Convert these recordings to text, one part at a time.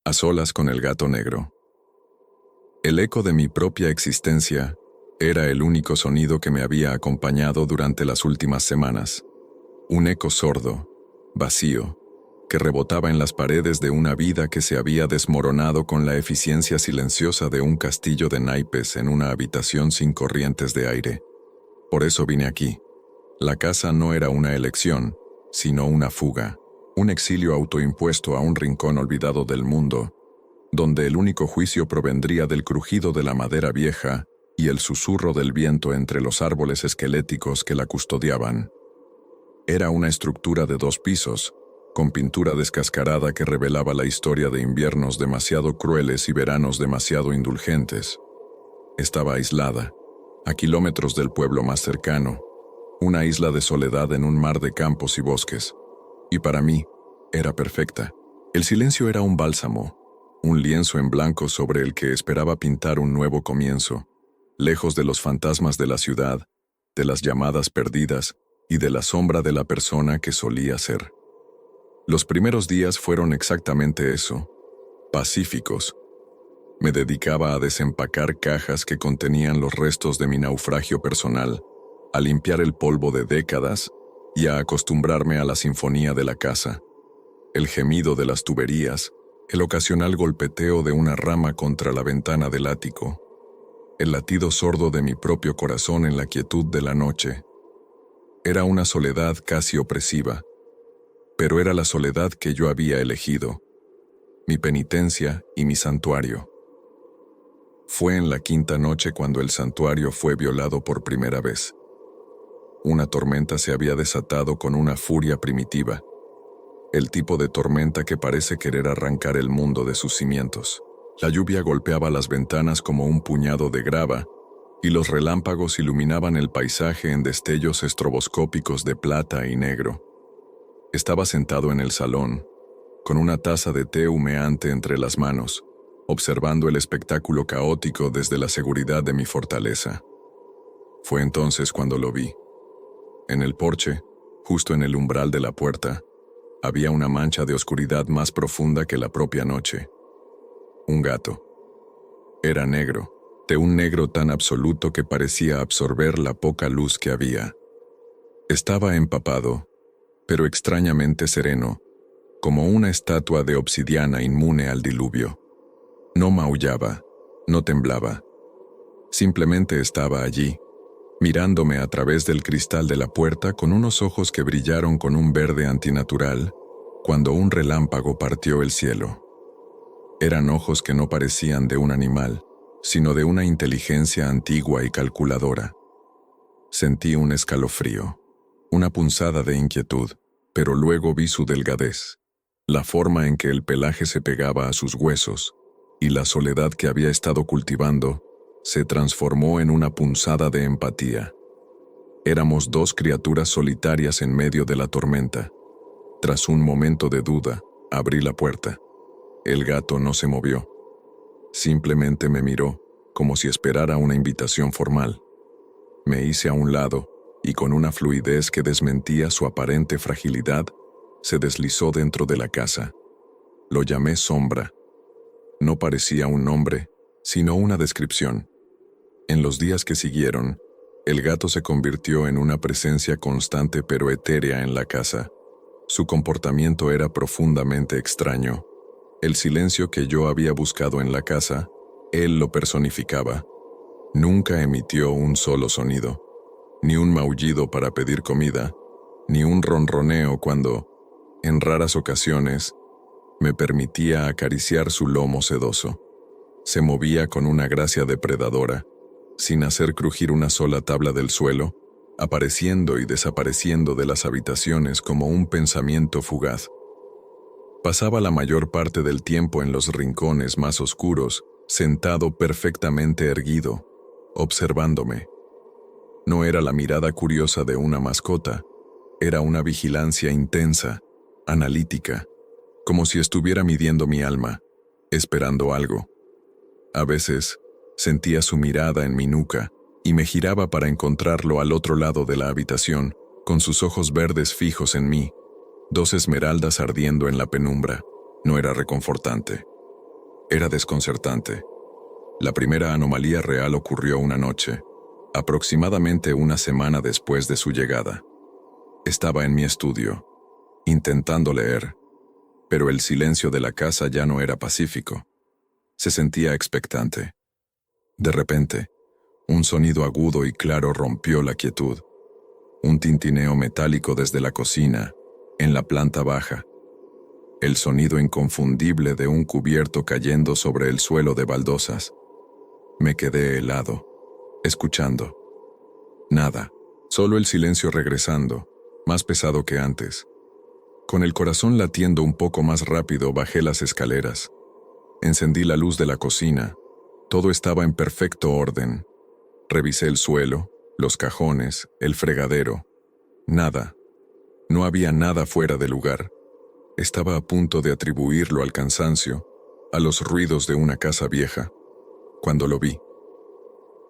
a solas con el gato negro. El eco de mi propia existencia era el único sonido que me había acompañado durante las últimas semanas. Un eco sordo, vacío, que rebotaba en las paredes de una vida que se había desmoronado con la eficiencia silenciosa de un castillo de naipes en una habitación sin corrientes de aire. Por eso vine aquí. La casa no era una elección, sino una fuga, un exilio autoimpuesto a un rincón olvidado del mundo, donde el único juicio provendría del crujido de la madera vieja y el susurro del viento entre los árboles esqueléticos que la custodiaban. Era una estructura de 2 pisos, con pintura descascarada que revelaba la historia de inviernos demasiado crueles y veranos demasiado indulgentes. Estaba aislada, a kilómetros del pueblo más cercano, una isla de soledad en un mar de campos y bosques. Y para mí, era perfecta. El silencio era un bálsamo, un lienzo en blanco sobre el que esperaba pintar un nuevo comienzo, lejos de los fantasmas de la ciudad, de las llamadas perdidas y de la sombra de la persona que solía ser. Los primeros días fueron exactamente eso, pacíficos. Me dedicaba a desempacar cajas que contenían los restos de mi naufragio personal, a limpiar el polvo de décadas y a acostumbrarme a la sinfonía de la casa, el gemido de las tuberías, el ocasional golpeteo de una rama contra la ventana del ático, el latido sordo de mi propio corazón en la quietud de la noche. Era una soledad casi opresiva, pero era la soledad que yo había elegido, mi penitencia y mi santuario. Fue en la 5ª noche cuando el santuario fue violado por primera vez. Una tormenta se había desatado con una furia primitiva, el tipo de tormenta que parece querer arrancar el mundo de sus cimientos. La lluvia golpeaba las ventanas como un puñado de grava, y los relámpagos iluminaban el paisaje en destellos estroboscópicos de plata y negro. Estaba sentado en el salón, con una taza de té humeante entre las manos, observando el espectáculo caótico desde la seguridad de mi fortaleza. Fue entonces cuando lo vi. En el porche, justo en el umbral de la puerta, había una mancha de oscuridad más profunda que la propia noche. Un gato. Era negro, de un negro tan absoluto que parecía absorber la poca luz que había. Estaba empapado, pero extrañamente sereno, como una estatua de obsidiana inmune al diluvio. No maullaba, no temblaba. Simplemente estaba allí, mirándome a través del cristal de la puerta con unos ojos que brillaron con un verde antinatural, cuando un relámpago partió el cielo. Eran ojos que no parecían de un animal, sino de una inteligencia antigua y calculadora. Sentí un escalofrío, una punzada de inquietud, pero luego vi su delgadez, la forma en que el pelaje se pegaba a sus huesos, y la soledad que había estado cultivando se transformó en una punzada de empatía. Éramos 2 criaturas solitarias en medio de la tormenta. Tras un momento de duda, abrí la puerta. El gato no se movió. Simplemente me miró, como si esperara una invitación formal. Me hice a un lado, y con una fluidez que desmentía su aparente fragilidad, se deslizó dentro de la casa. Lo llamé Sombra. No parecía un nombre, sino una descripción. En los días que siguieron, el gato se convirtió en una presencia constante pero etérea en la casa. Su comportamiento era profundamente extraño. El silencio que yo había buscado en la casa, él lo personificaba. Nunca emitió un solo sonido, ni un maullido para pedir comida, ni un ronroneo cuando, en raras ocasiones, me permitía acariciar su lomo sedoso. Se movía con una gracia depredadora, sin hacer crujir una sola tabla del suelo, apareciendo y desapareciendo de las habitaciones como un pensamiento fugaz. Pasaba la mayor parte del tiempo en los rincones más oscuros, sentado perfectamente erguido, observándome. No era la mirada curiosa de una mascota, era una vigilancia intensa, analítica, como si estuviera midiendo mi alma, esperando algo. A veces, sentía su mirada en mi nuca y me giraba para encontrarlo al otro lado de la habitación, con sus ojos verdes fijos en mí, 2 esmeraldas ardiendo en la penumbra. No era reconfortante. Era desconcertante. La primera anomalía real ocurrió una noche, aproximadamente una semana después de su llegada. Estaba en mi estudio, intentando leer, pero el silencio de la casa ya no era pacífico. Se sentía expectante. De repente, un sonido agudo y claro rompió la quietud. Un tintineo metálico desde la cocina, en la planta baja. El sonido inconfundible de un cubierto cayendo sobre el suelo de baldosas. Me quedé helado, escuchando. Nada, solo el silencio regresando, más pesado que antes. Con el corazón latiendo un poco más rápido, bajé las escaleras. Encendí la luz de la cocina. Todo estaba en perfecto orden. Revisé el suelo, los cajones, el fregadero. Nada. No había nada fuera de lugar. Estaba a punto de atribuirlo al cansancio, a los ruidos de una casa vieja, cuando lo vi.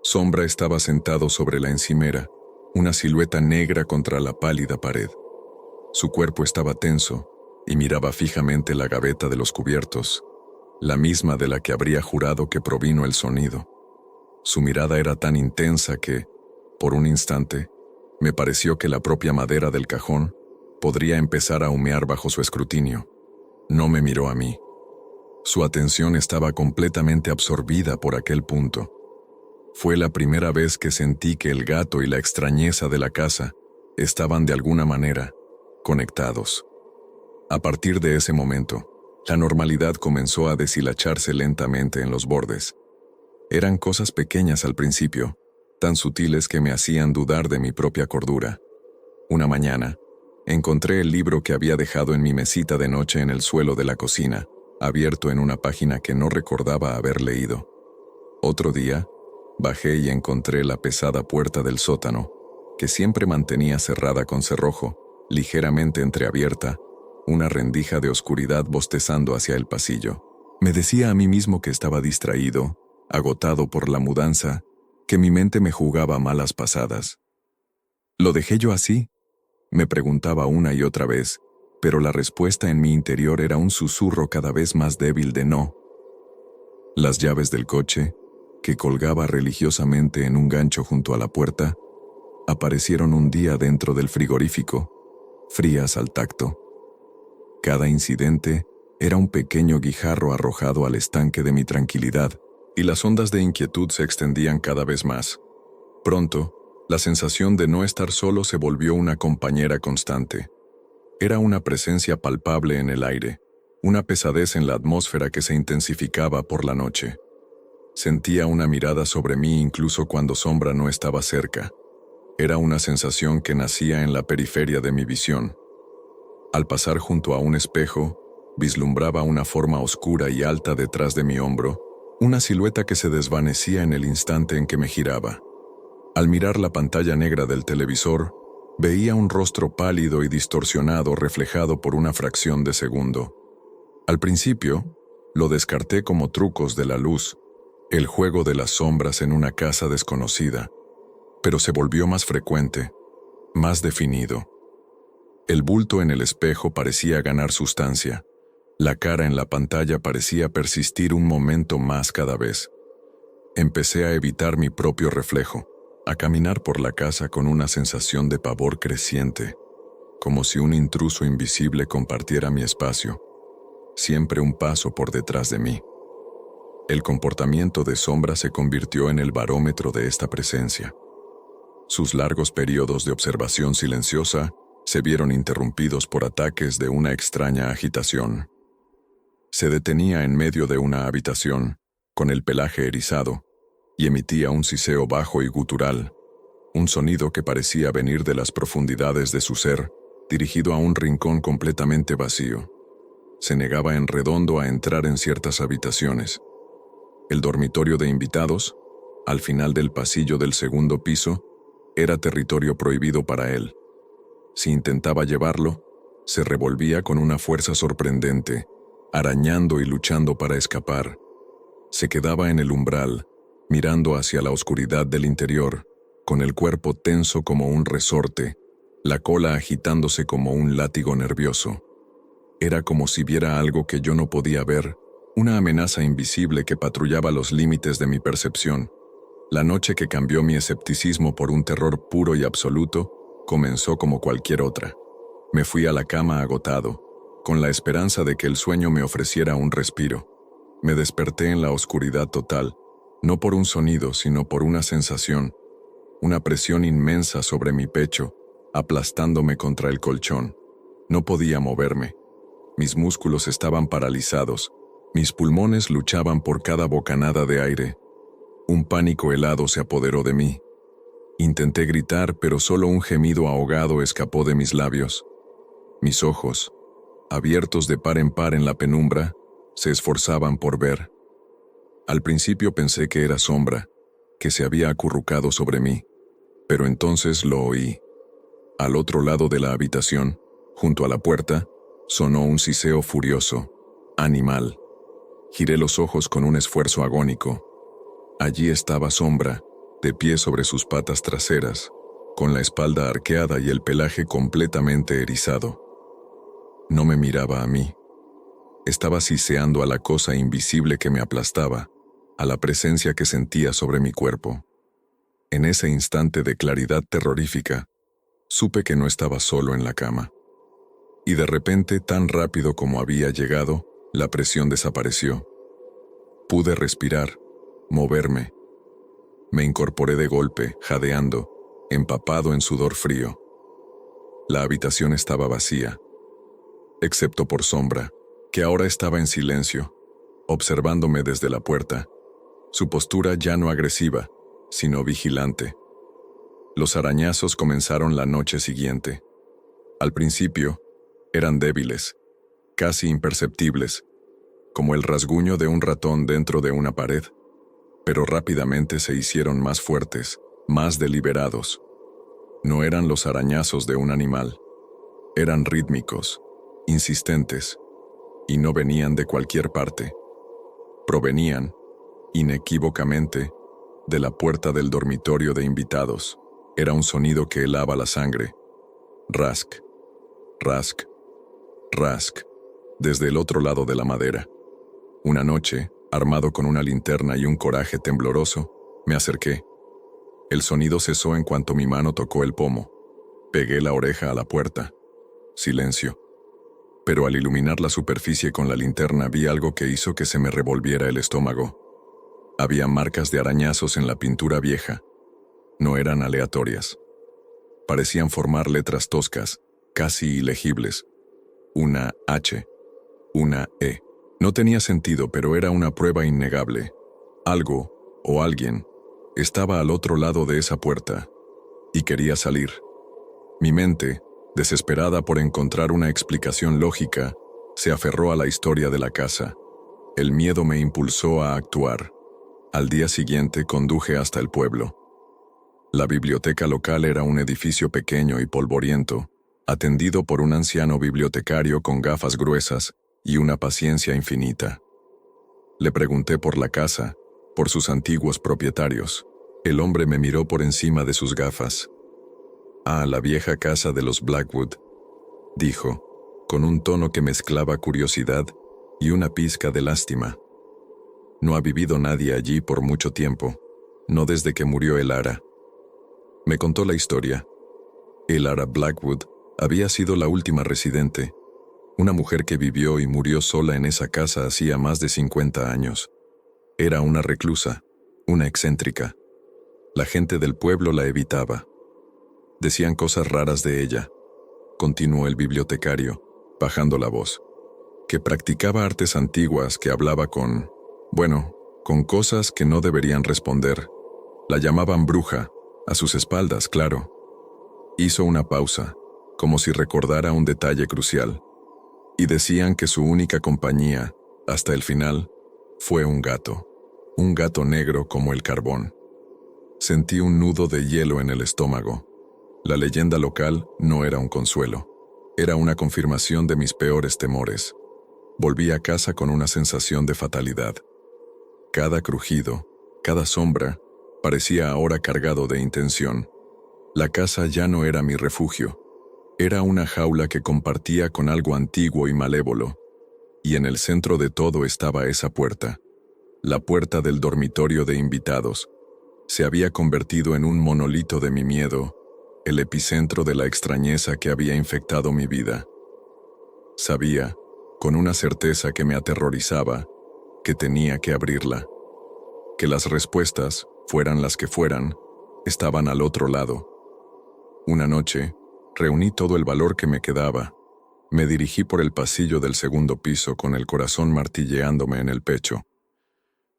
Sombra estaba sentado sobre la encimera, una silueta negra contra la pálida pared. Su cuerpo estaba tenso y miraba fijamente la gaveta de los cubiertos, la misma de la que habría jurado que provino el sonido. Su mirada era tan intensa que, por un instante, me pareció que la propia madera del cajón podría empezar a humear bajo su escrutinio. No me miró a mí. Su atención estaba completamente absorbida por aquel punto. Fue la primera vez que sentí que el gato y la extrañeza de la casa estaban de alguna manera conectados. A partir de ese momento, la normalidad comenzó a deshilacharse lentamente en los bordes. Eran cosas pequeñas al principio, tan sutiles que me hacían dudar de mi propia cordura. Una mañana, encontré el libro que había dejado en mi mesita de noche en el suelo de la cocina, abierto en una página que no recordaba haber leído. Otro día, bajé y encontré la pesada puerta del sótano, que siempre mantenía cerrada con cerrojo, ligeramente entreabierta, una rendija de oscuridad bostezando hacia el pasillo. Me decía a mí mismo que estaba distraído, agotado por la mudanza, que mi mente me jugaba malas pasadas. ¿Lo dejé yo así? Me preguntaba una y otra vez, pero la respuesta en mi interior era un susurro cada vez más débil de no. Las llaves del coche, que colgaba religiosamente en un gancho junto a la puerta, aparecieron un día dentro del frigorífico, frías al tacto. Cada incidente era un pequeño guijarro arrojado al estanque de mi tranquilidad, y las ondas de inquietud se extendían cada vez más. Pronto, la sensación de no estar solo se volvió una compañera constante. Era una presencia palpable en el aire, una pesadez en la atmósfera que se intensificaba por la noche. Sentía una mirada sobre mí incluso cuando Sombra no estaba cerca. Era una sensación que nacía en la periferia de mi visión. Al pasar junto a un espejo, vislumbraba una forma oscura y alta detrás de mi hombro, una silueta que se desvanecía en el instante en que me giraba. Al mirar la pantalla negra del televisor, veía un rostro pálido y distorsionado reflejado por una fracción de segundo. Al principio, lo descarté como trucos de la luz, el juego de las sombras en una casa desconocida, pero se volvió más frecuente, más definido. El bulto en el espejo parecía ganar sustancia. La cara en la pantalla parecía persistir un momento más cada vez. Empecé a evitar mi propio reflejo, a caminar por la casa con una sensación de pavor creciente, como si un intruso invisible compartiera mi espacio, siempre un paso por detrás de mí. El comportamiento de Sombra se convirtió en el barómetro de esta presencia. Sus largos periodos de observación silenciosa se vieron interrumpidos por ataques de una extraña agitación. Se detenía en medio de una habitación, con el pelaje erizado, y emitía un siseo bajo y gutural, un sonido que parecía venir de las profundidades de su ser, dirigido a un rincón completamente vacío. Se negaba en redondo a entrar en ciertas habitaciones. El dormitorio de invitados, al final del pasillo del segundo piso, era territorio prohibido para él. Si intentaba llevarlo, se revolvía con una fuerza sorprendente, arañando y luchando para escapar. Se quedaba en el umbral, mirando hacia la oscuridad del interior, con el cuerpo tenso como un resorte, la cola agitándose como un látigo nervioso. Era como si viera algo que yo no podía ver, Una amenaza invisible que patrullaba los límites de mi percepción. La noche que cambió mi escepticismo por un terror puro y absoluto, comenzó como cualquier otra. Me fui a la cama agotado, con la esperanza de que el sueño me ofreciera un respiro. Me desperté en la oscuridad total, no por un sonido, sino por una sensación, una presión inmensa sobre mi pecho, aplastándome contra el colchón. No podía moverme. Mis músculos estaban paralizados, mis pulmones luchaban por cada bocanada de aire. Un pánico helado se apoderó de mí. Intenté gritar, pero solo un gemido ahogado escapó de mis labios. Mis ojos, abiertos de par en la penumbra, se esforzaban por ver. Al principio pensé que era sombra, que se había acurrucado sobre mí, pero entonces lo oí. Al otro lado de la habitación, junto a la puerta, sonó un siseo furioso, animal. Giré los ojos con un esfuerzo agónico. Allí estaba Sombra, de pie sobre sus patas traseras, con la espalda arqueada y el pelaje completamente erizado. No me miraba a mí. Estaba siseando a la cosa invisible que me aplastaba, a la presencia que sentía sobre mi cuerpo. En ese instante de claridad terrorífica, supe que no estaba solo en la cama. Y de repente, tan rápido como había llegado, la presión desapareció. Pude respirar, moverme. Me incorporé de golpe, jadeando, empapado en sudor frío. La habitación estaba vacía, excepto por Sombra, que ahora estaba en silencio, observándome desde la puerta, su postura ya no agresiva, sino vigilante. Los arañazos comenzaron la noche siguiente. Al principio, eran débiles, casi imperceptibles, como el rasguño de un ratón dentro de una pared, pero rápidamente se hicieron más fuertes, más deliberados. No eran los arañazos de un animal, eran rítmicos, insistentes, y no venían de cualquier parte. Provenían, inequívocamente, de la puerta del dormitorio de invitados. Era un sonido que helaba la sangre. Rask, rask, rask, desde el otro lado de la madera. Una noche, armado con una linterna y un coraje tembloroso, me acerqué. El sonido cesó en cuanto mi mano tocó el pomo. Pegué la oreja a la puerta. Silencio. Pero al iluminar la superficie con la linterna vi algo que hizo que se me revolviera el estómago. Había marcas de arañazos en la pintura vieja. No eran aleatorias. Parecían formar letras toscas, casi ilegibles. Una H, una E. No tenía sentido, pero era una prueba innegable. Algo, o alguien, estaba al otro lado de esa puerta, y quería salir. Mi mente, desesperada por encontrar una explicación lógica, se aferró a la historia de la casa. El miedo me impulsó a actuar. Al día siguiente conduje hasta el pueblo. La biblioteca local era un edificio pequeño y polvoriento, atendido por un anciano bibliotecario con gafas gruesas y una paciencia infinita. Le pregunté por la casa, por sus antiguos propietarios. El hombre me miró por encima de sus gafas. «Ah, la vieja casa de los Blackwood», dijo, con un tono que mezclaba curiosidad y una pizca de lástima. «No ha vivido nadie allí por mucho tiempo, no desde que murió Elara». Me contó la historia. Elara Blackwood había sido la última residente, una mujer que vivió y murió sola en esa casa hacía más de 50 años. Era una reclusa, una excéntrica. La gente del pueblo la evitaba. Decían cosas raras de ella, continuó el bibliotecario, bajando la voz, que practicaba artes antiguas, que hablaba con cosas que no deberían responder. La llamaban bruja, a sus espaldas, claro. Hizo una pausa, como si recordara un detalle crucial, y decían que su única compañía, hasta el final, fue un gato negro como el carbón. Sentí un nudo de hielo en el estómago. La leyenda local no era un consuelo, era una confirmación de mis peores temores. Volví a casa con una sensación de fatalidad. Cada crujido, cada sombra, parecía ahora cargado de intención. La casa ya no era mi refugio, era una jaula que compartía con algo antiguo y malévolo. y en el centro de todo estaba esa puerta. La puerta del dormitorio de invitados. Se había convertido en un monolito de mi miedo, el epicentro de la extrañeza que había infectado mi vida. Sabía, con una certeza que me aterrorizaba, que tenía que abrirla. Que las respuestas, fueran las que fueran, estaban al otro lado. Una noche, reuní todo el valor que me quedaba. Me dirigí por el pasillo del segundo piso con el corazón martilleándome en el pecho.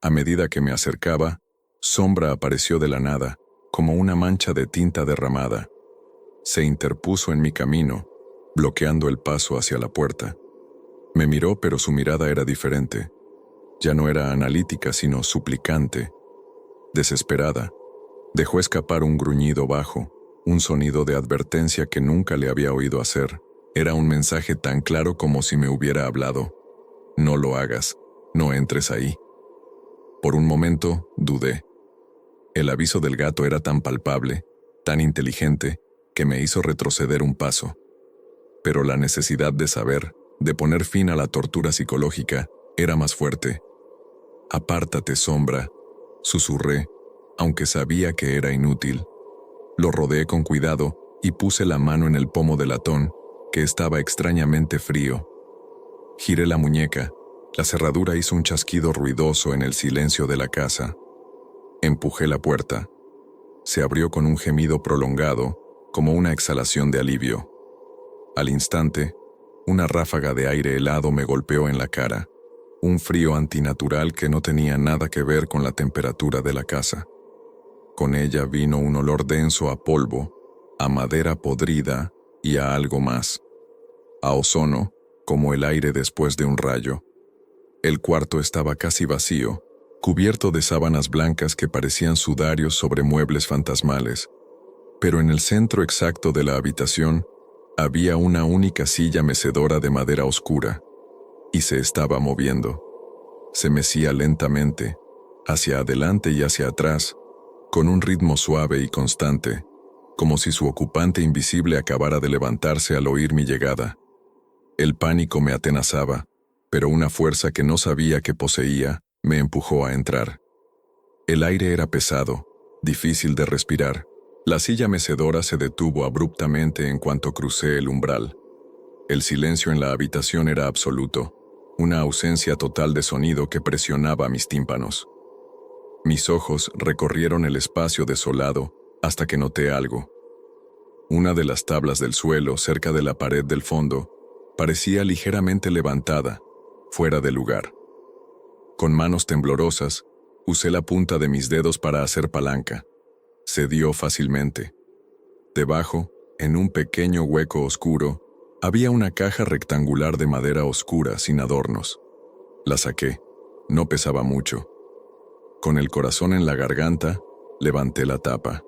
A medida que me acercaba, Sombra apareció de la nada, como una mancha de tinta derramada. Se interpuso en mi camino, bloqueando el paso hacia la puerta. Me miró, pero su mirada era diferente. Ya no era analítica, sino suplicante. Desesperada, dejó escapar un gruñido bajo, un sonido de advertencia que nunca le había oído hacer. Era un mensaje tan claro como si me hubiera hablado. No lo hagas, no entres ahí. Por un momento, dudé. El aviso del gato era tan palpable, tan inteligente, que me hizo retroceder un paso. Pero la necesidad de saber, de poner fin a la tortura psicológica, era más fuerte. «Apártate, Sombra», susurré, aunque sabía que era inútil. Lo rodeé con cuidado y puse la mano en el pomo del latón, que estaba extrañamente frío. Giré la muñeca. La cerradura hizo un chasquido ruidoso en el silencio de la casa. Empujé la puerta. Se abrió con un gemido prolongado, como una exhalación de alivio. Al instante, una ráfaga de aire helado me golpeó en la cara, un frío antinatural que no tenía nada que ver con la temperatura de la casa. Con ella vino un olor denso a polvo, a madera podrida y a algo más. A ozono, como el aire después de un rayo. El cuarto estaba casi vacío, cubierto de sábanas blancas que parecían sudarios sobre muebles fantasmales. Pero en el centro exacto de la habitación había una única silla mecedora de madera oscura, y se estaba moviendo. Se mecía lentamente, hacia adelante y hacia atrás, con un ritmo suave y constante, como si su ocupante invisible acabara de levantarse al oír mi llegada. El pánico me atenazaba, pero una fuerza que no sabía que poseía me empujó a entrar. El aire era pesado, difícil de respirar. La silla mecedora se detuvo abruptamente en cuanto crucé el umbral. El silencio en la habitación era absoluto, una ausencia total de sonido que presionaba mis tímpanos. Mis ojos recorrieron el espacio desolado hasta que noté algo. Una de las tablas del suelo, cerca de la pared del fondo, parecía ligeramente levantada, fuera de lugar. Con manos temblorosas, usé la punta de mis dedos para hacer palanca. Cedió fácilmente. Debajo, en un pequeño hueco oscuro, había una caja rectangular de madera oscura sin adornos. La saqué. No pesaba mucho. Con el corazón en la garganta, levanté la tapa.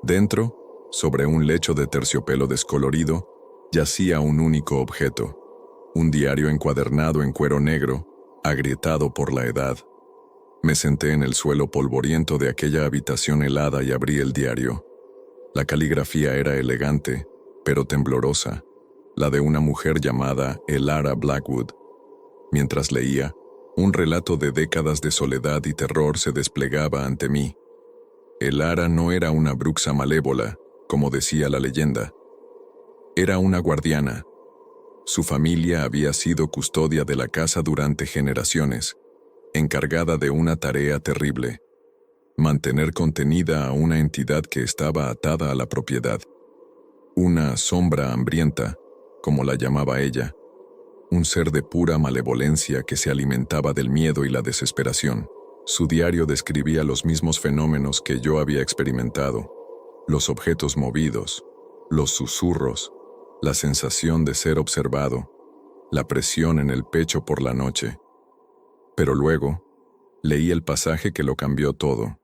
Dentro, sobre un lecho de terciopelo descolorido, yacía un único objeto. Un diario encuadernado en cuero negro, agrietado por la edad. Me senté en el suelo polvoriento de aquella habitación helada y abrí el diario. La caligrafía era elegante, pero temblorosa, la de una mujer llamada Elara Blackwood. Mientras leía, un relato de décadas de soledad y terror se desplegaba ante mí. Elara no era una bruxa malévola, como decía la leyenda. Era una guardiana. Su familia había sido custodia de la casa durante generaciones, encargada de una tarea terrible: mantener contenida a una entidad que estaba atada a la propiedad. Una sombra hambrienta, como la llamaba ella, un ser de pura malevolencia que se alimentaba del miedo y la desesperación. Su diario describía los mismos fenómenos que yo había experimentado: los objetos movidos, los susurros, la sensación de ser observado, la presión en el pecho por la noche. Pero luego, leí el pasaje que lo cambió todo.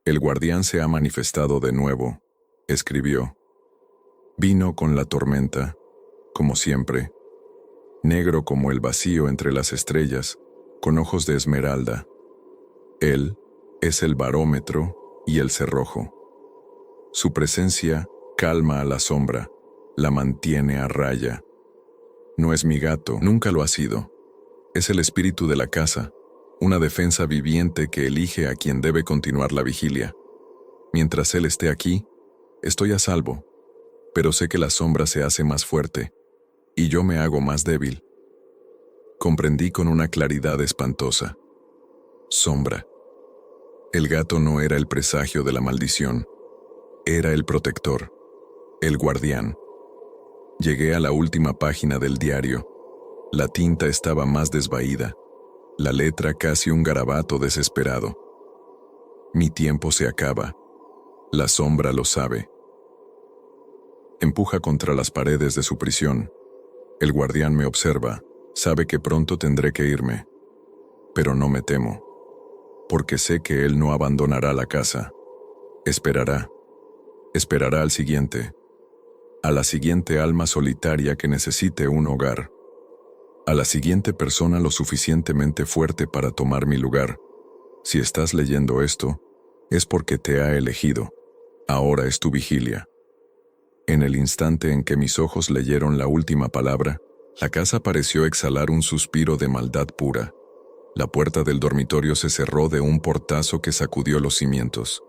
«El guardián se ha manifestado de nuevo», escribió. «Vino con la tormenta, como siempre, negro como el vacío entre las estrellas, con ojos de esmeralda. Él es el barómetro y el cerrojo. Su presencia calma a la sombra, la mantiene a raya. No es mi gato, nunca lo ha sido. Es el espíritu de la casa, una defensa viviente que elige a quien debe continuar la vigilia. Mientras él esté aquí, estoy a salvo, pero sé que la sombra se hace más fuerte, y yo me hago más débil. Comprendí con una claridad espantosa. Sombra. El gato no era el presagio de la maldición, era el protector, el guardián. Llegué a la última página del diario. La tinta estaba más desvaída, la letra casi un garabato desesperado. Mi tiempo se acaba. La sombra lo sabe. Empuja contra las paredes de su prisión. El guardián me observa, sabe que pronto tendré que irme. Pero no me temo, porque sé que él no abandonará la casa. Esperará. Esperará al siguiente. A la siguiente alma solitaria que necesite un hogar. A la siguiente persona lo suficientemente fuerte para tomar mi lugar. Si estás leyendo esto, es porque te ha elegido. Ahora es tu vigilia. En el instante en que mis ojos leyeron la última palabra, la casa pareció exhalar un suspiro de maldad pura. La puerta del dormitorio se cerró de un portazo que sacudió los cimientos.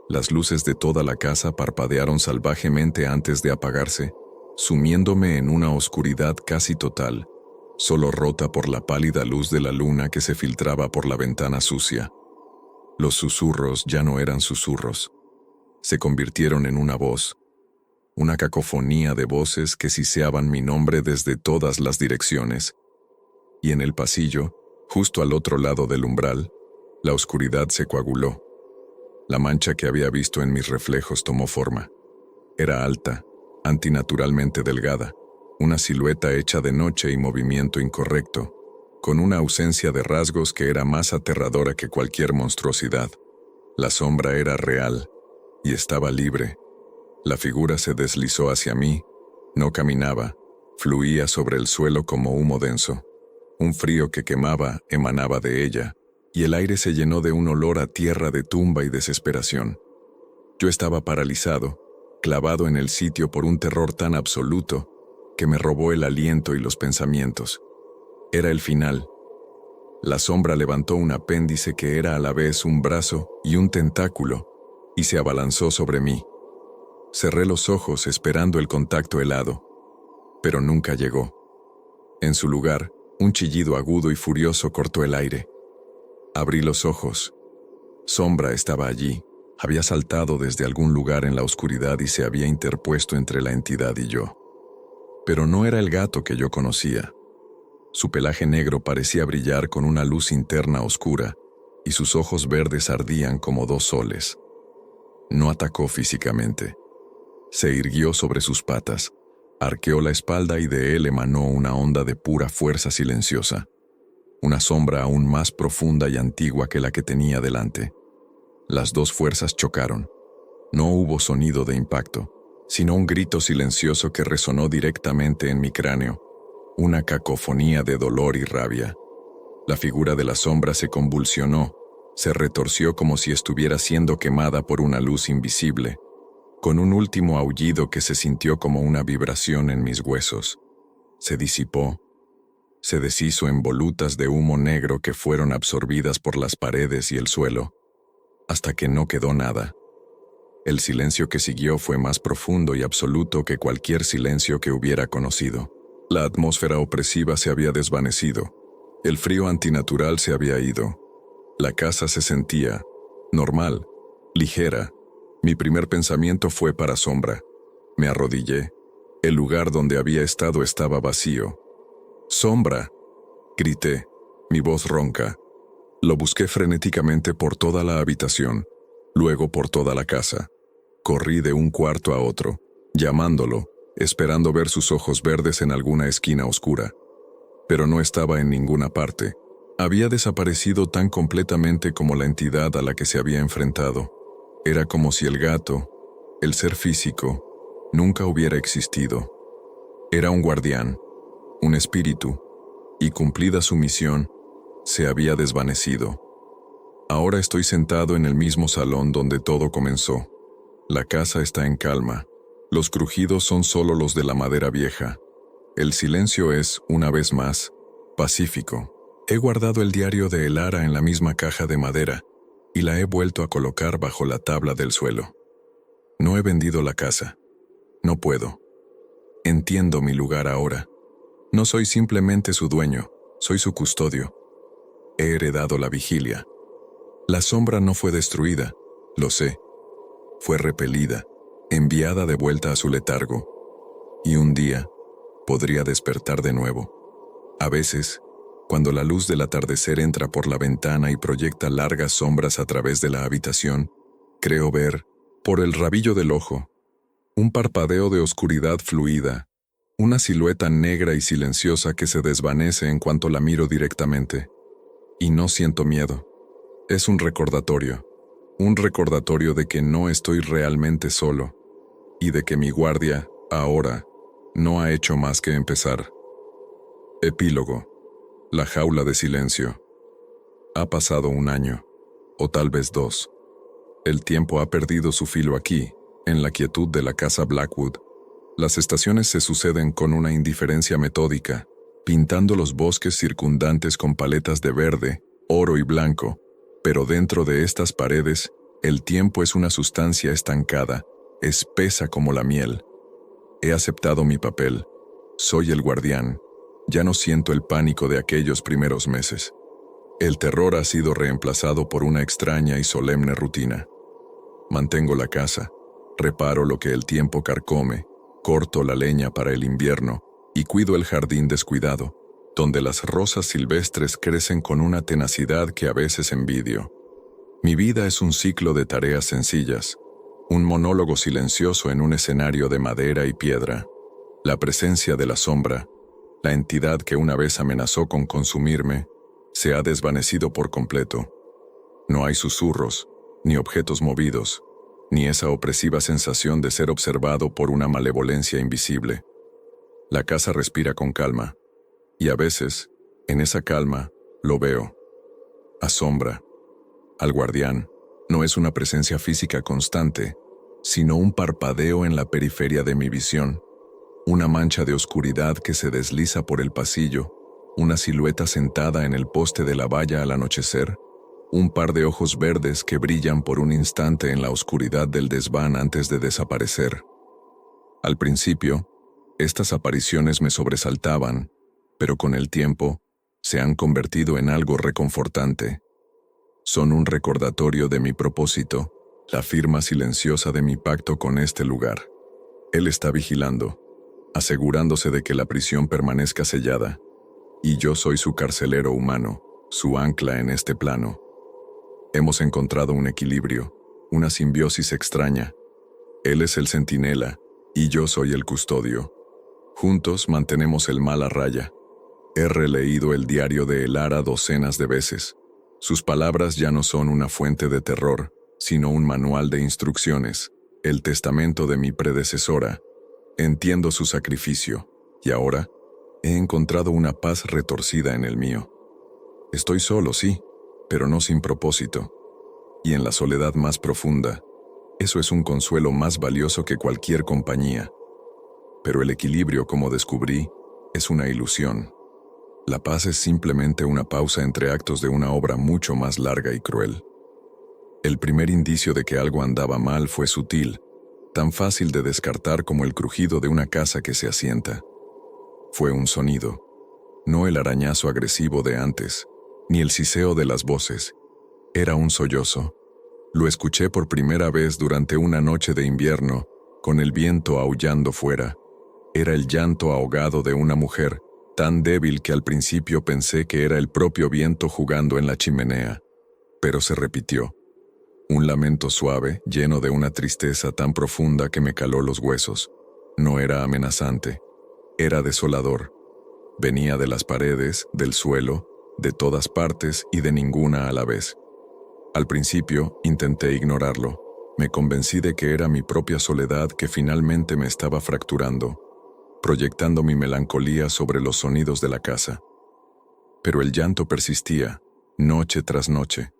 Las luces de toda la casa parpadearon salvajemente antes de apagarse, sumiéndome en una oscuridad casi total, solo rota por la pálida luz de la luna que se filtraba por la ventana sucia. Los susurros ya no eran susurros. Se convirtieron en una voz, una cacofonía de voces que siseaban mi nombre desde todas las direcciones. Y en el pasillo, justo al otro lado del umbral, la oscuridad se coaguló. La mancha que había visto en mis reflejos tomó forma. Era alta, antinaturalmente delgada, una silueta hecha de noche y movimiento incorrecto, con una ausencia de rasgos que era más aterradora que cualquier monstruosidad. La sombra era real, y estaba libre. La figura se deslizó hacia mí, no caminaba, fluía sobre el suelo como humo denso. Un frío que quemaba emanaba de ella, y el aire se llenó de un olor a tierra de tumba y desesperación. Yo estaba paralizado, clavado en el sitio por un terror tan absoluto que me robó el aliento y los pensamientos. Era el final. La sombra levantó un apéndice que era a la vez un brazo y un tentáculo, y se abalanzó sobre mí. Cerré los ojos esperando el contacto helado, pero nunca llegó. En su lugar, un chillido agudo y furioso cortó el aire. Abrí los ojos. Sombra estaba allí, había saltado desde algún lugar en la oscuridad y se había interpuesto entre la entidad y yo. Pero no era el gato que yo conocía. Su pelaje negro parecía brillar con una luz interna oscura, y sus ojos verdes ardían como dos soles. No atacó físicamente. Se irguió sobre sus patas, arqueó la espalda y de él emanó una onda de pura fuerza silenciosa. Una sombra aún más profunda y antigua que la que tenía delante. Las dos fuerzas chocaron. No hubo sonido de impacto, sino un grito silencioso que resonó directamente en mi cráneo, una cacofonía de dolor y rabia. La figura de la sombra se convulsionó, se retorció como si estuviera siendo quemada por una luz invisible, con un último aullido que se sintió como una vibración en mis huesos. Se disipó, se deshizo en volutas de humo negro que fueron absorbidas por las paredes y el suelo, hasta que no quedó nada. El silencio que siguió fue más profundo y absoluto que cualquier silencio que hubiera conocido. La atmósfera opresiva se había desvanecido. El frío antinatural se había ido. La casa se sentía normal, ligera. Mi primer pensamiento fue para Sombra. Me arrodillé. El lugar donde había estado estaba vacío. «¡Sombra!», grité, mi voz ronca. Lo busqué frenéticamente por toda la habitación, luego por toda la casa. Corrí de un cuarto a otro, llamándolo, esperando ver sus ojos verdes en alguna esquina oscura. Pero no estaba en ninguna parte. Había desaparecido tan completamente como la entidad a la que se había enfrentado. Era como si el gato, el ser físico, nunca hubiera existido. Era un guardián, un espíritu, y cumplida su misión, se había desvanecido. Ahora estoy sentado en el mismo salón donde todo comenzó. La casa está en calma. Los crujidos son solo los de la madera vieja. El silencio es, una vez más, pacífico. He guardado el diario de Elara en la misma caja de madera y la he vuelto a colocar bajo la tabla del suelo. No he vendido la casa. No puedo. Entiendo mi lugar ahora. No soy simplemente su dueño, soy su custodio. He heredado la vigilia. La sombra no fue destruida, lo sé. Fue repelida, enviada de vuelta a su letargo. Y un día, podría despertar de nuevo. A veces, cuando la luz del atardecer entra por la ventana y proyecta largas sombras a través de la habitación, creo ver, por el rabillo del ojo, un parpadeo de oscuridad fluida, una silueta negra y silenciosa que se desvanece en cuanto la miro directamente. Y no siento miedo. Es un recordatorio de que no estoy realmente solo, y de que mi guardia, ahora, no ha hecho más que empezar. Epílogo. La jaula de silencio. Ha pasado un año, o tal vez 2. El tiempo ha perdido su filo aquí, en la quietud de la casa Blackwood. Las estaciones se suceden con una indiferencia metódica, pintando los bosques circundantes con paletas de verde, oro y blanco, pero dentro de estas paredes, el tiempo es una sustancia estancada, espesa como la miel. He aceptado mi papel. Soy el guardián. Ya no siento el pánico de aquellos primeros meses. El terror ha sido reemplazado por una extraña y solemne rutina. Mantengo la casa, reparo lo que el tiempo carcome, corto la leña para el invierno y cuido el jardín descuidado, donde las rosas silvestres crecen con una tenacidad que a veces envidio. Mi vida es un ciclo de tareas sencillas, un monólogo silencioso en un escenario de madera y piedra. La presencia de la sombra, la entidad que una vez amenazó con consumirme, se ha desvanecido por completo. No hay susurros, ni objetos movidos, ni esa opresiva sensación de ser observado por una malevolencia invisible. La casa respira con calma, y a veces, en esa calma, lo veo. Asombra. Al guardián, no es una presencia física constante, sino un parpadeo en la periferia de mi visión, una mancha de oscuridad que se desliza por el pasillo, una silueta sentada en el poste de la valla al anochecer, un par de ojos verdes que brillan por un instante en la oscuridad del desván antes de desaparecer. Al principio, estas apariciones me sobresaltaban, pero con el tiempo, se han convertido en algo reconfortante. Son un recordatorio de mi propósito, la firma silenciosa de mi pacto con este lugar. Él está vigilando, asegurándose de que la prisión permanezca sellada, y yo soy su carcelero humano, su ancla en este plano. Hemos encontrado un equilibrio, una simbiosis extraña. Él es el centinela, y yo soy el custodio. Juntos mantenemos el mal a raya. He releído el diario de Elara docenas de veces. Sus palabras ya no son una fuente de terror, sino un manual de instrucciones, el testamento de mi predecesora. Entiendo su sacrificio, y ahora he encontrado una paz retorcida en el mío. Estoy solo, sí, pero no sin propósito. Y en la soledad más profunda, eso es un consuelo más valioso que cualquier compañía. Pero el equilibrio, como descubrí, es una ilusión. La paz es simplemente una pausa entre actos de una obra mucho más larga y cruel. El primer indicio de que algo andaba mal fue sutil, tan fácil de descartar como el crujido de una casa que se asienta. Fue un sonido, no el arañazo agresivo de antes, ni el siseo de las voces. Era un sollozo. Lo escuché por primera vez durante una noche de invierno, con el viento aullando fuera. Era el llanto ahogado de una mujer, tan débil que al principio pensé que era el propio viento jugando en la chimenea. Pero se repitió. Un lamento suave, lleno de una tristeza tan profunda que me caló los huesos. No era amenazante. Era desolador. Venía de las paredes, del suelo, de todas partes y de ninguna a la vez. Al principio, intenté ignorarlo. Me convencí de que era mi propia soledad que finalmente me estaba fracturando, proyectando mi melancolía sobre los sonidos de la casa. Pero el llanto persistía, noche tras noche.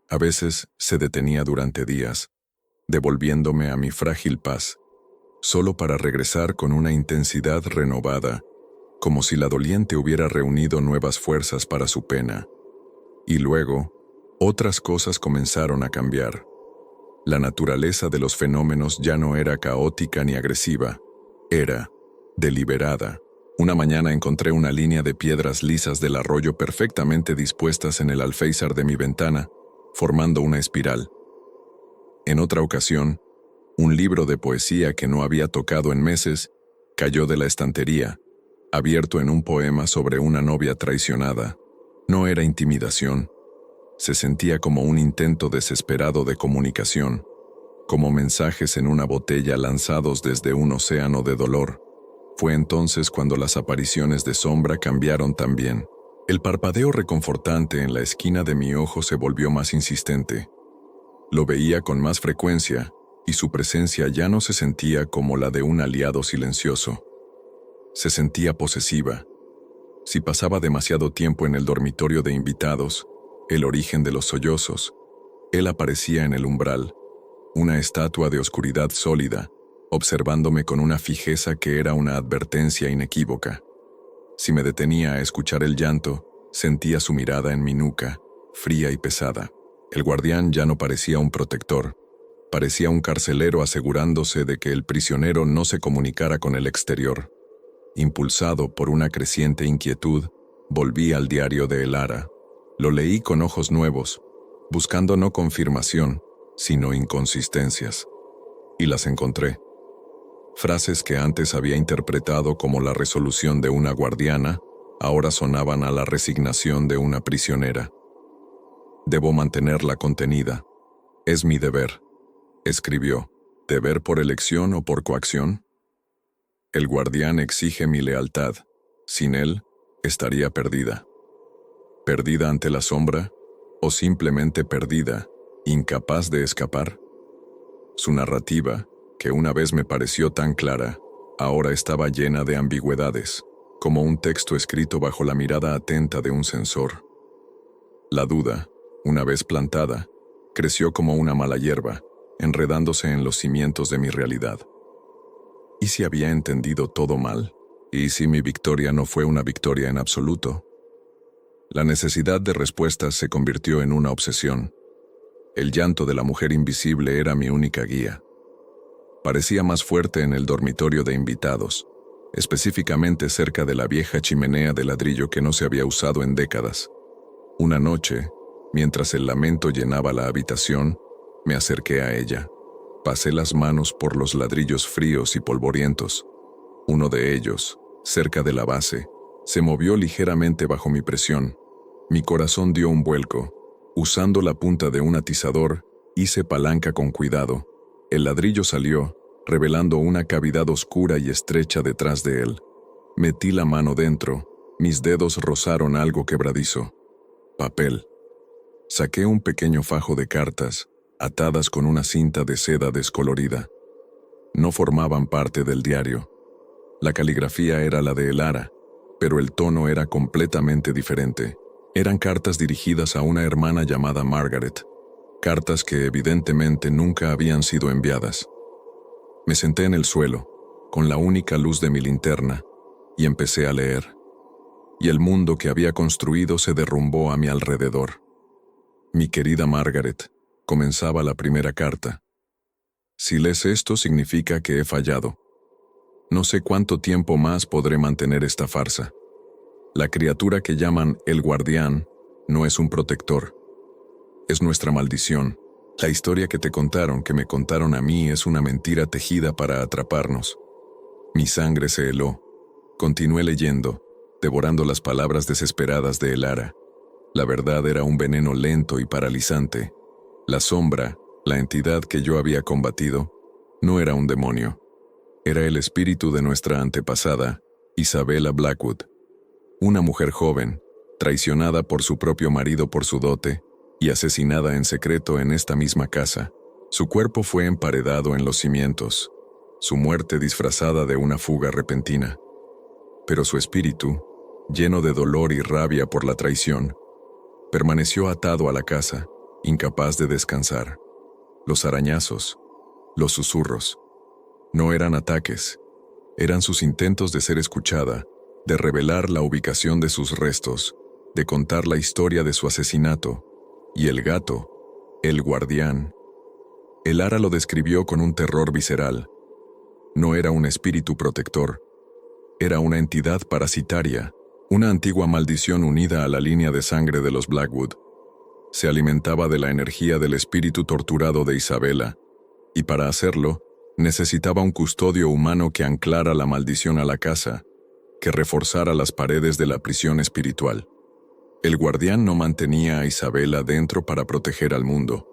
A veces se detenía durante días, devolviéndome a mi frágil paz. solo para regresar con una intensidad renovada, como si la doliente hubiera reunido nuevas fuerzas para su pena. Y luego, otras cosas comenzaron a cambiar. La naturaleza de los fenómenos ya no era caótica ni agresiva, era deliberada. Una mañana encontré una línea de piedras lisas del arroyo perfectamente dispuestas en el alféizar de mi ventana, formando una espiral. En otra ocasión, un libro de poesía que no había tocado en meses cayó de la estantería, abierto en un poema sobre una novia traicionada. No era intimidación. Se sentía como un intento desesperado de comunicación, como mensajes en una botella lanzados desde un océano de dolor. Fue entonces cuando las apariciones de sombra cambiaron también. El parpadeo reconfortante en la esquina de mi ojo se volvió más insistente. Lo veía con más frecuencia, y su presencia ya no se sentía como la de un aliado silencioso. Se sentía posesiva. Si pasaba demasiado tiempo en el dormitorio de invitados, el origen de los sollozos, él aparecía en el umbral, una estatua de oscuridad sólida, observándome con una fijeza que era una advertencia inequívoca. Si me detenía a escuchar el llanto, sentía su mirada en mi nuca, fría y pesada. El guardián ya no parecía un protector, parecía un carcelero asegurándose de que el prisionero no se comunicara con el exterior. Impulsado por una creciente inquietud, volví al diario de Elara. Lo leí con ojos nuevos, buscando no confirmación, sino inconsistencias. Y las encontré. Frases que antes había interpretado como la resolución de una guardiana, ahora sonaban a la resignación de una prisionera. Debo mantenerla contenida. Es mi deber, escribió. ¿Deber por elección o por coacción? El guardián exige mi lealtad. Sin él, estaría perdida. ¿Perdida ante la sombra? ¿O simplemente perdida, incapaz de escapar? Su narrativa, que una vez me pareció tan clara, ahora estaba llena de ambigüedades, como un texto escrito bajo la mirada atenta de un censor. La duda, una vez plantada, creció como una mala hierba, enredándose en los cimientos de mi realidad. ¿Y si había entendido todo mal? ¿Y si mi victoria no fue una victoria en absoluto? La necesidad de respuestas se convirtió en una obsesión. El llanto de la mujer invisible era mi única guía. Parecía más fuerte en el dormitorio de invitados, específicamente cerca de la vieja chimenea de ladrillo que no se había usado en décadas. Una noche, mientras el lamento llenaba la habitación, me acerqué a ella. Pasé las manos por los ladrillos fríos y polvorientos. Uno de ellos, cerca de la base, se movió ligeramente bajo mi presión. Mi corazón dio un vuelco. Usando la punta de un atizador, hice palanca con cuidado. El ladrillo salió, revelando una cavidad oscura y estrecha detrás de él. Metí la mano dentro. Mis dedos rozaron algo quebradizo. Papel. Saqué un pequeño fajo de cartas, atadas con una cinta de seda descolorida. No formaban parte del diario. La caligrafía era la de Elara, pero el tono era completamente diferente. Eran cartas dirigidas a una hermana llamada Margaret, cartas que evidentemente nunca habían sido enviadas. Me senté en el suelo, con la única luz de mi linterna, y empecé a leer. Y el mundo que había construido se derrumbó a mi alrededor. Mi querida Margaret, comenzaba la primera carta. Si lees esto significa que he fallado. No sé cuánto tiempo más podré mantener esta farsa. La criatura que llaman el guardián no es un protector. Es nuestra maldición. La historia que me contaron a mí, es una mentira tejida para atraparnos. Mi sangre se heló. Continué leyendo, devorando las palabras desesperadas de Elara. La verdad era un veneno lento y paralizante. La sombra, la entidad que yo había combatido, no era un demonio. Era el espíritu de nuestra antepasada, Isabella Blackwood. Una mujer joven, traicionada por su propio marido por su dote, y asesinada en secreto en esta misma casa. Su cuerpo fue emparedado en los cimientos, su muerte disfrazada de una fuga repentina. Pero su espíritu, lleno de dolor y rabia por la traición, permaneció atado a la casa, incapaz de descansar. Los arañazos, los susurros, No eran ataques, eran sus intentos de ser escuchada, de revelar la ubicación de sus restos, de contar la historia de su asesinato. Y el gato, el guardián. El Ara lo describió con un terror visceral. No era un espíritu protector, era una entidad parasitaria, una antigua maldición unida a la línea de sangre de los Blackwood. Se alimentaba de la energía del espíritu torturado de Isabela, y para hacerlo, necesitaba un custodio humano que anclara la maldición a la casa, que reforzara las paredes de la prisión espiritual. El guardián no mantenía a Isabela dentro para proteger al mundo,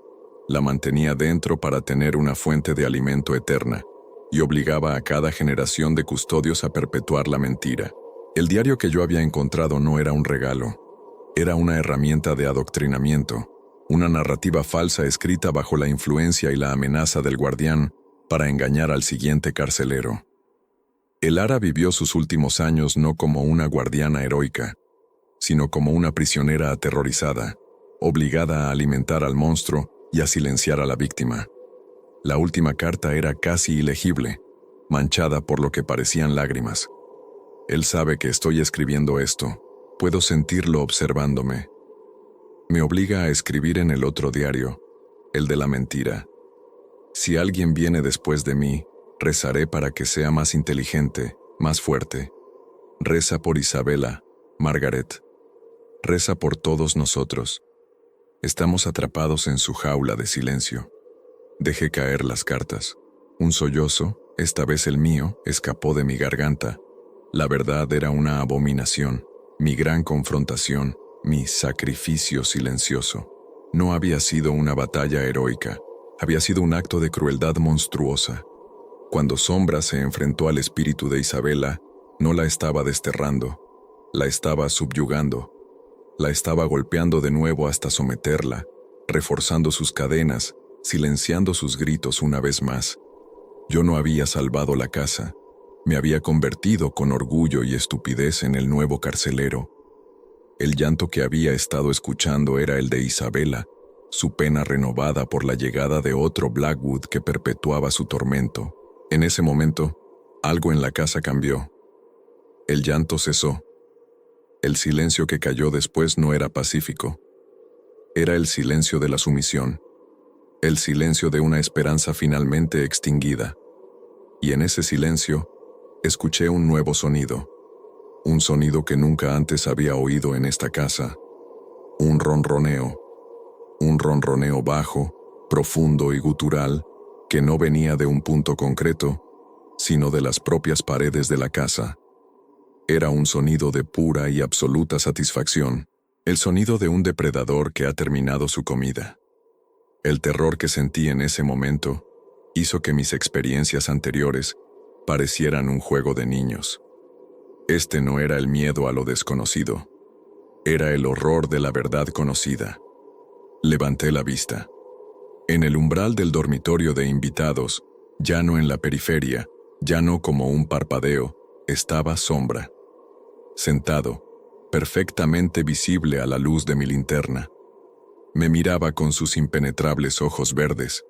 la mantenía dentro para tener una fuente de alimento eterna, y obligaba a cada generación de custodios a perpetuar la mentira. El diario que yo había encontrado no era un regalo, era una herramienta de adoctrinamiento, una narrativa falsa escrita bajo la influencia y la amenaza del guardián para engañar al siguiente carcelero. El Ara vivió sus últimos años no como una guardiana heroica, sino como una prisionera aterrorizada, obligada a alimentar al monstruo y a silenciar a la víctima. La última carta era casi ilegible, manchada por lo que parecían lágrimas. Él sabe que estoy escribiendo esto, puedo sentirlo observándome. Me obliga a escribir en el otro diario, el de la mentira. Si alguien viene después de mí, rezaré para que sea más inteligente, más fuerte. Reza por Isabela, Margaret. Reza por todos nosotros. Estamos atrapados en su jaula de silencio. Dejé caer las cartas. Un sollozo, esta vez el mío, escapó de mi garganta. La verdad era una abominación, mi gran confrontación, mi sacrificio silencioso. No había sido una batalla heroica, había sido un acto de crueldad monstruosa. Cuando Sombra se enfrentó al espíritu de Isabela, no la estaba desterrando, la estaba subyugando, la estaba golpeando de nuevo hasta someterla, reforzando sus cadenas, silenciando sus gritos una vez más. Yo no había salvado la casa, me había convertido con orgullo y estupidez en el nuevo carcelero. El llanto que había estado escuchando era el de Isabela, su pena renovada por la llegada de otro Blackwood que perpetuaba su tormento. En ese momento, algo en la casa cambió. El llanto cesó. El silencio que cayó después no era pacífico. Era el silencio de la sumisión, el silencio de una esperanza finalmente extinguida. Y en ese silencio, escuché un nuevo sonido. Un sonido que nunca antes había oído en esta casa. Un ronroneo bajo, profundo y gutural, que no venía de un punto concreto, sino de las propias paredes de la casa. Era un sonido de pura y absoluta satisfacción, el sonido de un depredador que ha terminado su comida. El terror que sentí en ese momento hizo que mis experiencias anteriores parecieran un juego de niños. Este no era el miedo a lo desconocido, era el horror de la verdad conocida. Levanté la vista. En el umbral del dormitorio de invitados, ya no en la periferia, ya no como un parpadeo, estaba Sombra. Sentado, perfectamente visible a la luz de mi linterna. Me miraba con sus impenetrables ojos verdes,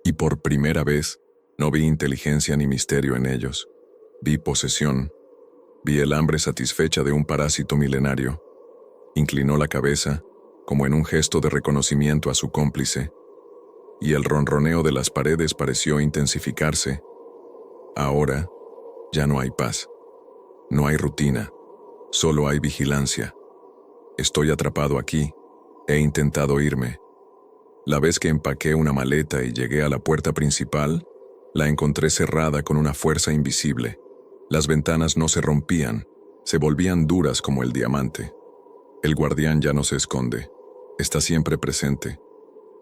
y por primera vez no vi inteligencia ni misterio en ellos. Vi posesión, vi el hambre satisfecha de un parásito milenario. Inclinó la cabeza, como en un gesto de reconocimiento a su cómplice, y el ronroneo de las paredes pareció intensificarse. Ahora, ya no hay paz. No hay rutina. Solo hay vigilancia. Estoy atrapado aquí. He intentado irme. La vez que empaqué una maleta y llegué a la puerta principal, la encontré cerrada con una fuerza invisible. Las ventanas no se rompían, se volvían duras como el diamante. El guardián ya no se esconde. Está siempre presente.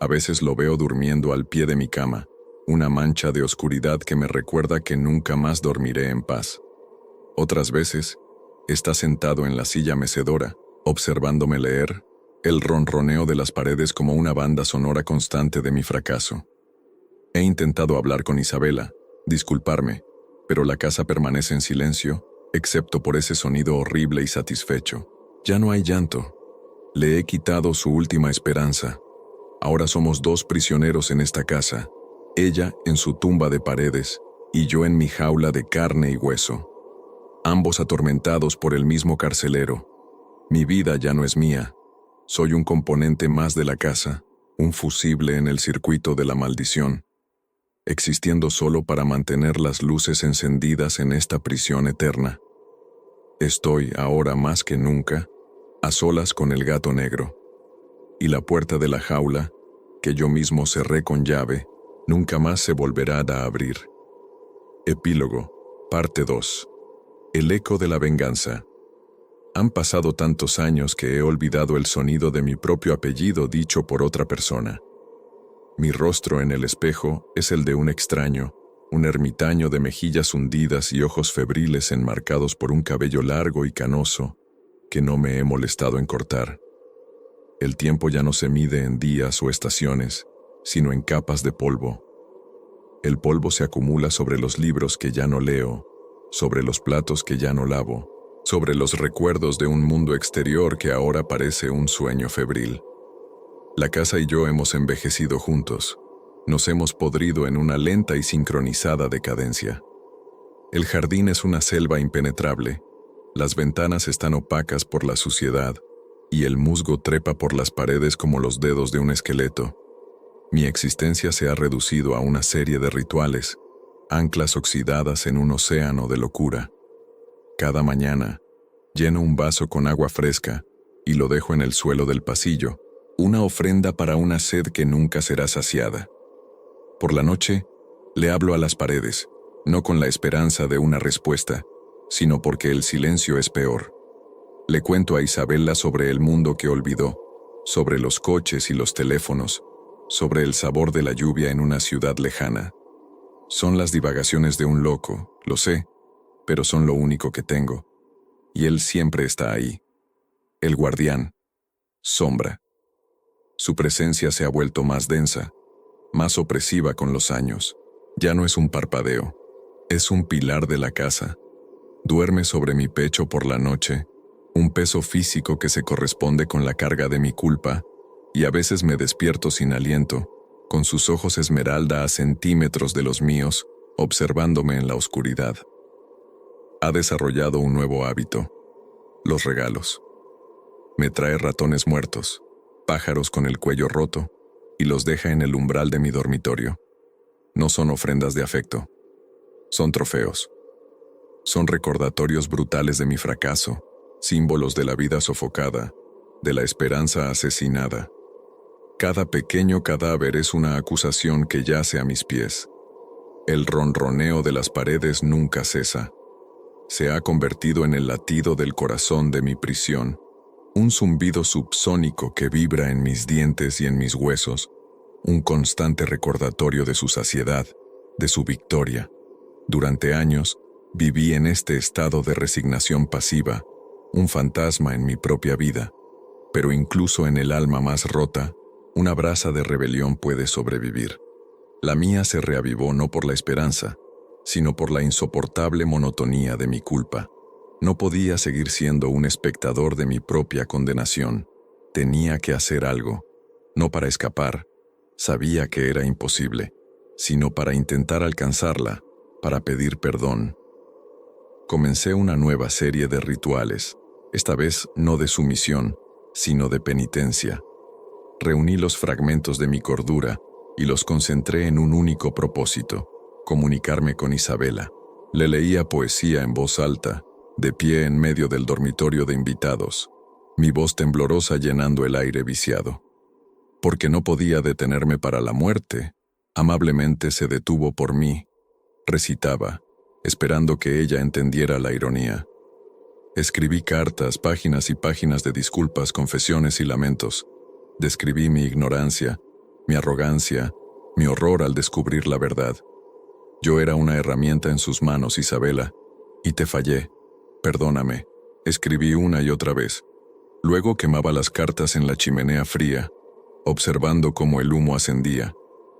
A veces lo veo durmiendo al pie de mi cama, una mancha de oscuridad que me recuerda que nunca más dormiré en paz. Otras veces, está sentado en la silla mecedora, observándome leer, el ronroneo de las paredes como una banda sonora constante de mi fracaso. He intentado hablar con Isabela, disculparme, pero la casa permanece en silencio, excepto por ese sonido horrible y satisfecho. Ya no hay llanto. Le he quitado su última esperanza. Ahora somos dos prisioneros en esta casa, ella en su tumba de paredes y yo en mi jaula de carne y hueso, ambos atormentados por el mismo carcelero. Mi vida ya no es mía, soy un componente más de la casa, un fusible en el circuito de la maldición, existiendo solo para mantener las luces encendidas en esta prisión eterna. Estoy, ahora más que nunca, a solas con el gato negro, y la puerta de la jaula, que yo mismo cerré con llave, nunca más se volverá a abrir. Epílogo, parte 2. El eco de la venganza. Han pasado tantos años que he olvidado el sonido de mi propio apellido dicho por otra persona. Mi rostro en el espejo es el de un extraño, un ermitaño de mejillas hundidas y ojos febriles enmarcados por un cabello largo y canoso que no me he molestado en cortar. El tiempo ya no se mide en días o estaciones, sino en capas de polvo. El polvo se acumula sobre los libros que ya no leo, sobre los platos que ya no lavo, sobre los recuerdos de un mundo exterior que ahora parece un sueño febril. La casa y yo hemos envejecido juntos, nos hemos podrido en una lenta y sincronizada decadencia. El jardín es una selva impenetrable, las ventanas están opacas por la suciedad, y el musgo trepa por las paredes como los dedos de un esqueleto. Mi existencia se ha reducido a una serie de rituales, anclas oxidadas en un océano de locura. Cada mañana, lleno un vaso con agua fresca y lo dejo en el suelo del pasillo, una ofrenda para una sed que nunca será saciada. Por la noche, le hablo a las paredes, no con la esperanza de una respuesta, sino porque el silencio es peor. Le cuento a Isabella sobre el mundo que olvidó, sobre los coches y los teléfonos, sobre el sabor de la lluvia en una ciudad lejana. Son las divagaciones de un loco, lo sé, pero son lo único que tengo. Y él siempre está ahí. El guardián. Sombra. Su presencia se ha vuelto más densa, más opresiva con los años. Ya no es un parpadeo, es un pilar de la casa. Duerme sobre mi pecho por la noche, un peso físico que se corresponde con la carga de mi culpa, y a veces me despierto sin aliento, con sus ojos esmeralda a centímetros de los míos, observándome en la oscuridad. Ha desarrollado un nuevo hábito: los regalos. Me trae ratones muertos, pájaros con el cuello roto, y los deja en el umbral de mi dormitorio. No son ofrendas de afecto, son trofeos. Son recordatorios brutales de mi fracaso, símbolos de la vida sofocada, de la esperanza asesinada. Cada pequeño cadáver es una acusación que yace a mis pies. El ronroneo de las paredes nunca cesa. Se ha convertido en el latido del corazón de mi prisión, un zumbido subsónico que vibra en mis dientes y en mis huesos, un constante recordatorio de su saciedad, de su victoria. Durante años, viví en este estado de resignación pasiva, un fantasma en mi propia vida, pero incluso en el alma más rota, una brasa de rebelión puede sobrevivir. La mía se reavivó no por la esperanza, sino por la insoportable monotonía de mi culpa. No podía seguir siendo un espectador de mi propia condenación. Tenía que hacer algo, no para escapar, sabía que era imposible, sino para intentar alcanzarla, para pedir perdón. Comencé una nueva serie de rituales, esta vez no de sumisión, sino de penitencia. Reuní los fragmentos de mi cordura y los concentré en un único propósito: comunicarme con Isabella. Le leía poesía en voz alta, de pie en medio del dormitorio de invitados, mi voz temblorosa llenando el aire viciado. Porque no podía detenerme para la muerte, amablemente se detuvo por mí. Recitaba, esperando que ella entendiera la ironía. Escribí cartas, páginas y páginas de disculpas, confesiones y lamentos. Describí mi ignorancia, mi arrogancia, mi horror al descubrir la verdad. Yo era una herramienta en sus manos, Isabella, y te fallé. Perdóname. Escribí una y otra vez. Luego quemaba las cartas en la chimenea fría, observando cómo el humo ascendía,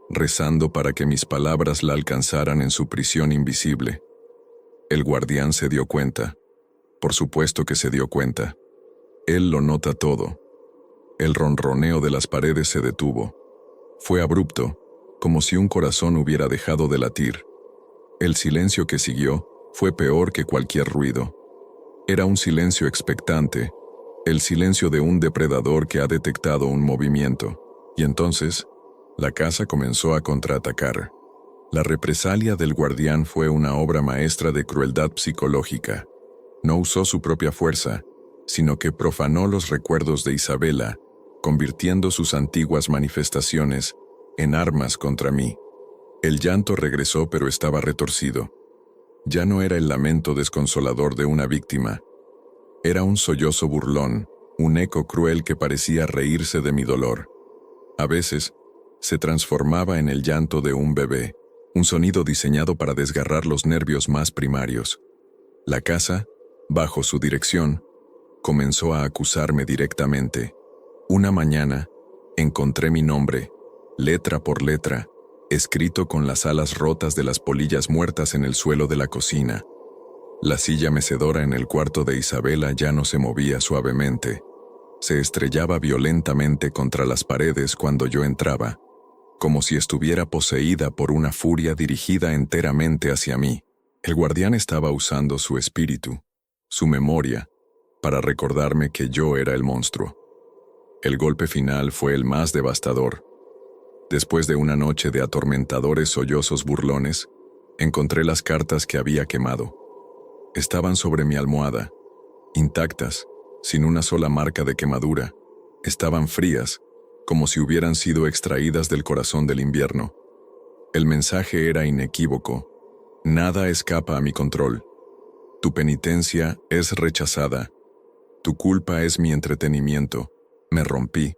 rezando para que mis palabras la alcanzaran en su prisión invisible. El guardián se dio cuenta. Por supuesto que se dio cuenta. Él lo nota todo. El ronroneo de las paredes se detuvo. Fue abrupto, como si un corazón hubiera dejado de latir. El silencio que siguió fue peor que cualquier ruido. Era un silencio expectante, el silencio de un depredador que ha detectado un movimiento. Y entonces, la casa comenzó a contraatacar. La represalia del guardián fue una obra maestra de crueldad psicológica. No usó su propia fuerza, sino que profanó los recuerdos de Isabela, convirtiendo sus antiguas manifestaciones en armas contra mí. El llanto regresó, pero estaba retorcido. Ya no era el lamento desconsolador de una víctima. Era un sollozo burlón, un eco cruel que parecía reírse de mi dolor. A veces, se transformaba en el llanto de un bebé, un sonido diseñado para desgarrar los nervios más primarios. La casa, bajo su dirección, comenzó a acusarme directamente. Una mañana, encontré mi nombre, letra por letra, escrito con las alas rotas de las polillas muertas en el suelo de la cocina. La silla mecedora en el cuarto de Isabela ya no se movía suavemente. Se estrellaba violentamente contra las paredes cuando yo entraba, como si estuviera poseída por una furia dirigida enteramente hacia mí. El guardián estaba usando su espíritu, su memoria, para recordarme que yo era el monstruo. El golpe final fue el más devastador. Después de una noche de atormentadores sollozos burlones, encontré las cartas que había quemado. Estaban sobre mi almohada, intactas, sin una sola marca de quemadura. Estaban frías, como si hubieran sido extraídas del corazón del invierno. El mensaje era inequívoco. Nada escapa a mi control. Tu penitencia es rechazada. Tu culpa es mi entretenimiento. Me rompí.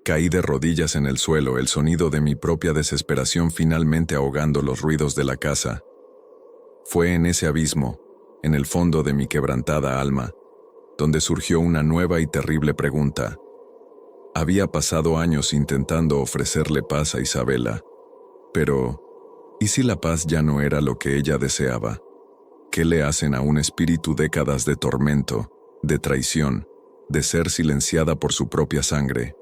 Caí de rodillas en el suelo, el sonido de mi propia desesperación finalmente ahogando los ruidos de la casa. Fue en ese abismo, en el fondo de mi quebrantada alma, donde surgió una nueva y terrible pregunta. Había pasado años intentando ofrecerle paz a Isabela, pero ¿y si la paz ya no era lo que ella deseaba? ¿Qué le hacen a un espíritu décadas de tormento, de traición, de ser silenciada por su propia sangre?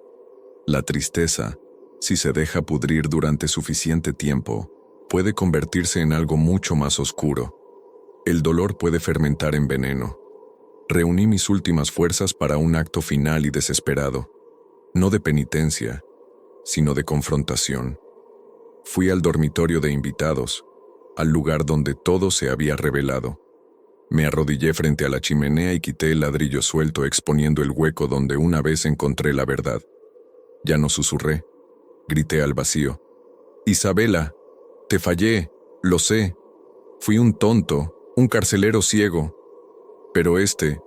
La tristeza, si se deja pudrir durante suficiente tiempo, puede convertirse en algo mucho más oscuro. El dolor puede fermentar en veneno. Reuní mis últimas fuerzas para un acto final y desesperado, no de penitencia, sino de confrontación. Fui al dormitorio de invitados, al lugar donde todo se había revelado. Me arrodillé frente a la chimenea y quité el ladrillo suelto exponiendo el hueco donde una vez encontré la verdad. Ya no susurré, grité al vacío. Isabela, te fallé, lo sé. Fui un tonto, un carcelero ciego. Pero este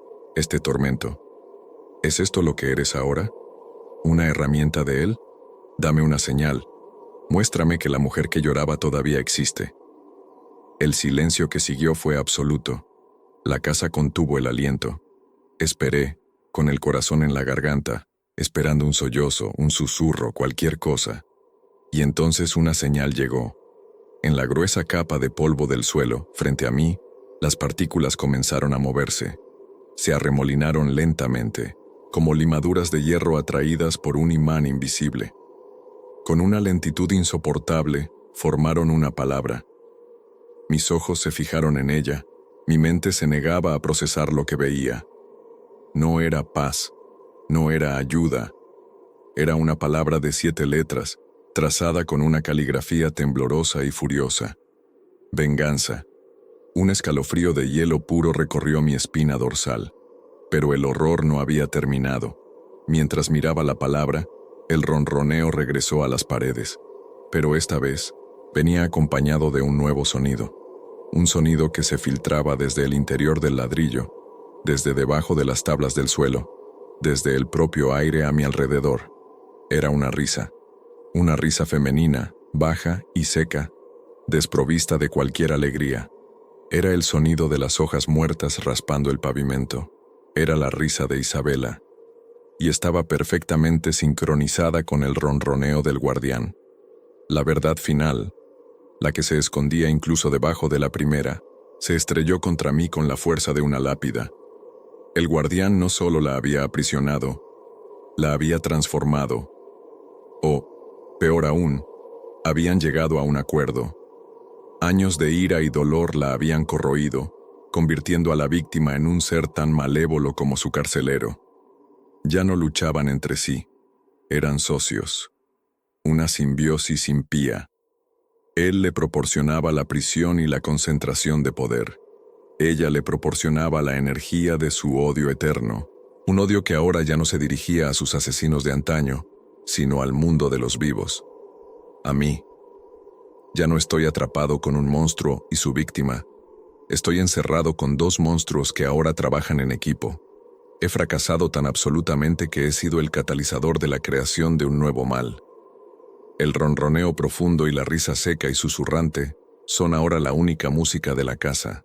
tormento, ¿es esto lo que eres ahora? ¿Una herramienta de él? Dame una señal. Muéstrame que la mujer que lloraba todavía existe. El silencio que siguió fue absoluto. La casa contuvo el aliento. Esperé, con el corazón en la garganta, esperando un sollozo, un susurro, cualquier cosa. Y entonces una señal llegó. En la gruesa capa de polvo del suelo, frente a mí, las partículas comenzaron a moverse. Se arremolinaron lentamente, como limaduras de hierro atraídas por un imán invisible. Con una lentitud insoportable, formaron una palabra. Mis ojos se fijaron en ella, mi mente se negaba a procesar lo que veía. No era paz, no era ayuda. Era una palabra de 7 letras, trazada con una caligrafía temblorosa y furiosa. Venganza. Un escalofrío de hielo puro recorrió mi espina dorsal. Pero el horror no había terminado. Mientras miraba la palabra, el ronroneo regresó a las paredes. Pero esta vez, venía acompañado de un nuevo sonido. Un sonido que se filtraba desde el interior del ladrillo, desde debajo de las tablas del suelo, desde el propio aire a mi alrededor. Era una risa femenina, baja y seca, desprovista de cualquier alegría. Era el sonido de las hojas muertas raspando el pavimento. Era la risa de Isabela, y estaba perfectamente sincronizada con el ronroneo del guardián. La verdad final, la que se escondía incluso debajo de la primera, se estrelló contra mí con la fuerza de una lápida. El guardián no solo la había aprisionado, la había transformado, o, peor aún, habían llegado a un acuerdo. Años de ira y dolor la habían corroído, convirtiendo a la víctima en un ser tan malévolo como su carcelero. Ya no luchaban entre sí, eran socios, una simbiosis impía. Él le proporcionaba la prisión y la concentración de poder. Ella le proporcionaba la energía de su odio eterno, un odio que ahora ya no se dirigía a sus asesinos de antaño, sino al mundo de los vivos. A mí. Ya no estoy atrapado con un monstruo y su víctima. Estoy encerrado con dos monstruos que ahora trabajan en equipo. He fracasado tan absolutamente que he sido el catalizador de la creación de un nuevo mal. El ronroneo profundo y la risa seca y susurrante son ahora la única música de la casa.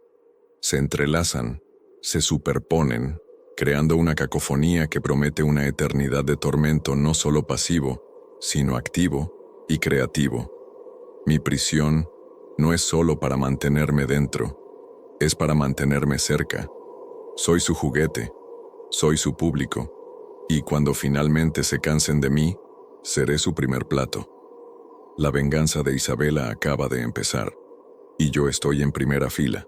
Se entrelazan, se superponen, creando una cacofonía que promete una eternidad de tormento no solo pasivo, sino activo y creativo. Mi prisión no es solo para mantenerme dentro, es para mantenerme cerca. Soy su juguete, soy su público, y cuando finalmente se cansen de mí, seré su primer plato. La venganza de Isabela acaba de empezar, y yo estoy en primera fila.